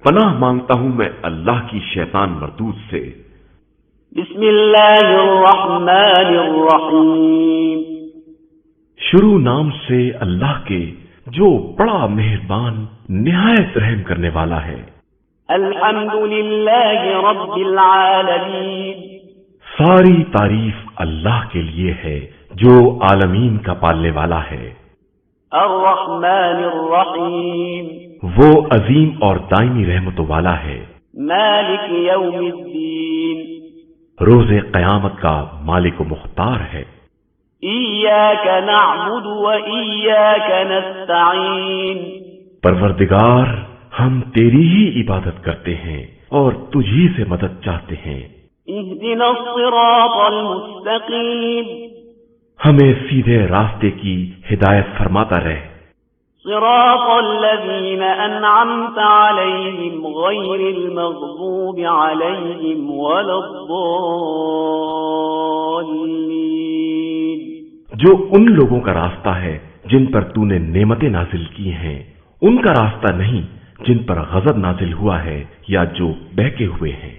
پناہ مانگتا ہوں میں اللہ کی شیطان مردود سے۔ بسم اللہ الرحمن الرحیم، شروع نام سے اللہ کے جو بڑا مہربان نہایت رحم کرنے والا ہے۔ الحمد للہ رب العالمین، ساری تعریف اللہ کے لیے ہے جو عالمین کا پالنے والا ہے۔ الرحمن الرحیم، وہ عظیم اور دائمی رحمتوں والا ہے۔ مالک یوم الدین، روز قیامت کا مالک و مختار ہے۔ ایاک نعبد و ایاک نستعین، پروردگار ہم تیری ہی عبادت کرتے ہیں اور تجھی سے مدد چاہتے ہیں۔ اہدنا الصراط المستقیم، ہمیں سیدھے راستے کی ہدایت فرماتا رہے۔ صراط الذین انعمت علیہم غیر المغضوب علیہم ولا الضالین، جو ان لوگوں کا راستہ ہے جن پر تو نے نعمتیں نازل کی ہیں، ان کا راستہ نہیں جن پر غضب نازل ہوا ہے یا جو بہکے ہوئے ہیں۔